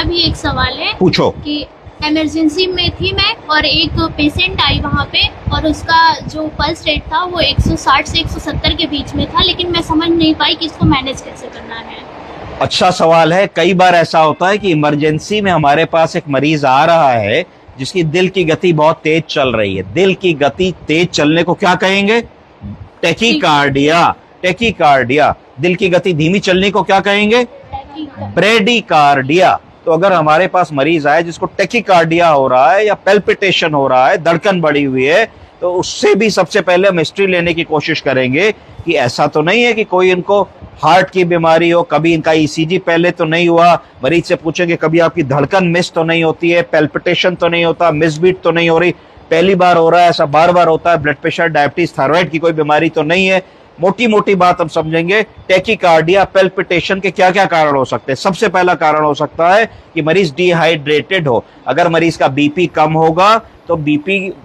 मेरा भी एक सवाल है। पूछो। कि इमरजेंसी में थी मैं और एक पेशेंट आई वहाँ पे और उसका जो पल्स रेट था वो 160 से 170 के बीच में था, लेकिन मैं समझ नहीं पाई कि इसको मैनेज कैसे करना है। अच्छा सवाल है। कई बार ऐसा होता है कि इमरजेंसी में हमारे पास एक मरीज आ रहा है जिसकी दिल की गति बहुत तेज चल रही है। दिल की गति तेज चलने को क्या कहेंगे? टेकीकार्डिया। टेकीकार्डिया। दिल की गति धीमी चलने को क्या कहेंगे? ब्रेडिकार्डिया। तो अगर हमारे पास मरीज आए जिसको टेकीकार्डिया हो रहा है या पेल्पिटेशन हो रहा है, धड़कन बढ़ी हुई है, तो उससे भी सबसे पहले हम हिस्ट्री लेने की कोशिश करेंगे कि ऐसा तो नहीं है कि कोई इनको हार्ट की बीमारी हो, कभी इनका ईसीजी पहले तो नहीं हुआ। मरीज से पूछेंगे कभी आपकी धड़कन मिस तो नहीं होती है, पेल्पिटेशन तो नहीं होता, मिसबीट तो नहीं हो रही, पहली बार हो रहा है, ऐसा बार बार होता है, ब्लड प्रेशर, डायबिटीज, थायराइड की कोई बीमारी तो नहीं है। मोटी मोटी बात हम समझेंगे। टेकीकार्डिया, पेल्पिटेशन के क्या क्या कारण हो सकते हैं? सबसे पहला कारण हो सकता है कि मरीज डिहाइड्रेटेड हो। अगर मरीज का बीपी कम होगा तो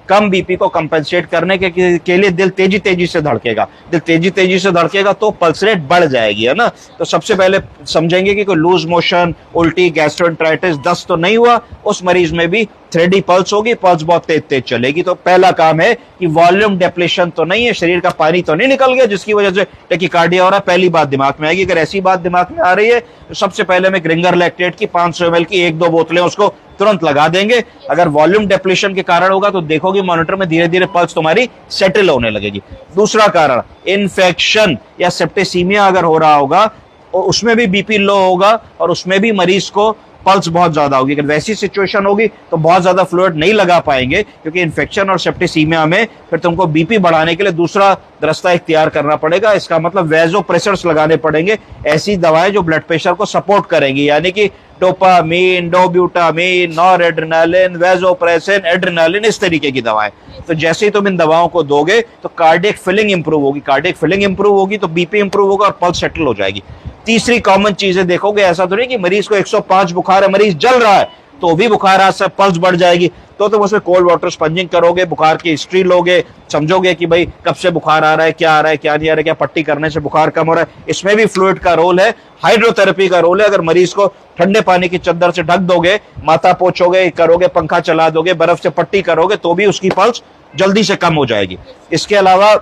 कम बीपी को कंपेंसेट करने के लिए दिल तेजी तेजी से धड़केगा। दिल तेजी तेजी से धड़केगा तो पल्स रेट बढ़ जाएगी, है ना। तो सबसे पहले समझेंगे कि कोई लूज मोशन, उल्टी, गैस्ट्रोएंटेराइटिस, दस्त तो नहीं हुआ। उस मरीज में भी 3D पल्स होगी, पल्स बहुत तेज तेज चलेगी। तो पहला काम है कि वॉल्यूम डिप्लेशन तो नहीं है, शरीर का पानी तो नहीं निकल गया जिसकी वजह से टेकीकार्डिया हो रहा है। पहली बात दिमाग में आएगी। अगर ऐसी बात दिमाग में आ रही है तो सबसे पहले हम एक रिंगर लैक्टेट की 500 ml की 1-2 बोतलें उसको तुरंत लगा देंगे। अगर वॉल्यूम डिप्लेशन के कारण होगा तो देखोगे मॉनिटर में धीरे धीरे पल्स तुम्हारी सेटल होने लगेगी। दूसरा कारण, इन्फेक्शन या सेप्टिसीमिया अगर हो रहा होगा और उसमें भी बीपी लो होगा और उसमें भी मरीज को पल्स बहुत ज्यादा होगी। अगर वैसी सिचुएशन होगी तो बहुत ज्यादा फ्लूइड नहीं लगा पाएंगे, क्योंकि इन्फेक्शन और सेप्टिसीमिया में फिर तुमको बीपी बढ़ाने के लिए दूसरा रास्ता इख्तियार करना पड़ेगा। इसका मतलब वेज़ोप्रेसर्स लगाने पड़ेंगे, ऐसी दवाएं जो ब्लड प्रेशर को सपोर्ट करेंगी, यानी कि डोपामीन, डोब्यूटामीन, नॉरएड्रेनालिन, वेज़ोप्रेसिन, एड्रेनालिन, इस तरीके की दवाएं। तो जैसे ही तुम इन दवाओं को दोगे तो कार्डियक फिलिंग इंप्रूव होगी। कार्डियक फिलिंग इंप्रूव होगी तो बीपी इंप्रूव होगा और पल्स सेटल हो जाएगी। तीसरी कॉमन चीजें देखोगे, ऐसा तो नहीं कि मरीज को 105 बुखार है, मरीज जल रहा है तो भी बुखार आ सकता, पल्स बढ़ जाएगी, तो तुम उसमें कोल्ड वाटर स्पंजिंग करोगे, बुखार की हिस्ट्री लोगे, समझोगे कि भाई कब से बुखार आ रहा है, क्या आ रहा है, क्या नहीं आ रहा है, क्या पट्टी करने से बुखार कम हो रहा है। इसमें भी फ्लूइड का रोल है, हाइड्रोथेरेपी का रोल है। अगर मरीज को ठंडे पानी की चद्दर से ढक दोगे, माथा पोछोगे, करोगे, पंखा चला दोगे, बर्फ से पट्टी करोगे तो भी उसकी पल्स जल्दी से कम हो जाएगी। इसके अलावा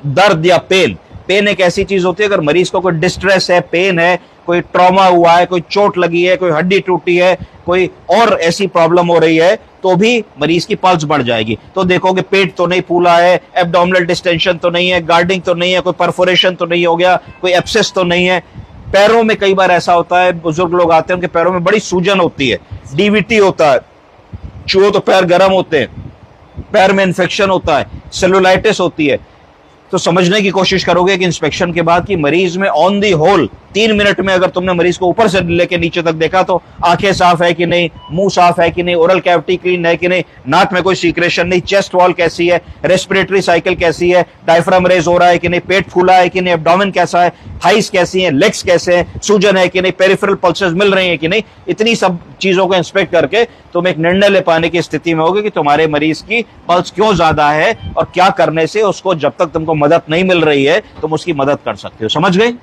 दर्द या पेन एक ऐसी चीज होती है, अगर मरीज को कोई डिस्ट्रेस है, पेन है, कोई ट्रॉमा हुआ है, कोई चोट लगी है, कोई हड्डी टूटी है, कोई और ऐसी प्रॉब्लम हो रही है, तो भी मरीज की पल्स बढ़ जाएगी। तो देखोगे पेट तो नहीं फूला है, एब्डोमिनल डिस्टेंशन तो नहीं है, गार्डिंग तो नहीं है, कोई परफोरेशन तो नहीं हो गया, कोई एब्सेस तो नहीं है। पैरों में कई बार ऐसा होता है, बुजुर्ग लोग आते हैं उनके पैरों में बड़ी सूजन होती है, डीवीटी होता है, छुओ तो पैर गर्म होते हैं, पैर में इन्फेक्शन होता है, सेलुलाइटिस होती है। तो समझने की कोशिश करोगे कि इंस्पेक्शन के बाद कि मरीज में ऑन दी होल 3 मिनट में अगर तुमने मरीज को ऊपर से लेके नीचे तक देखा तो आंखें साफ है कि नहीं, मुंह साफ है कि नहीं, ओरल कैविटी क्लीन है कि नहीं, नाक में कोई सीक्रेशन नहीं, चेस्ट वॉल कैसी है, रेस्पिरेटरी साइकिल कैसी है, डायफ्राम रेज हो रहा है कि नहीं, पेट फूला है कि नहीं, एब्डोमेन कैसा है, थाइस कैसी है, लेग्स कैसे हैं, सूजन है कि नहीं, पेरिफेरल पल्सेस मिल रही है कि नहीं। इतनी सब चीजों को इंस्पेक्ट करके तुम एक निर्णय ले पाने की स्थिति में होगे कि तुम्हारे मरीज की पल्स क्यों ज्यादा है और क्या करने से उसको, जब तक तुमको मदद नहीं मिल रही है, तुम उसकी मदद कर सकते हो। समझ गए?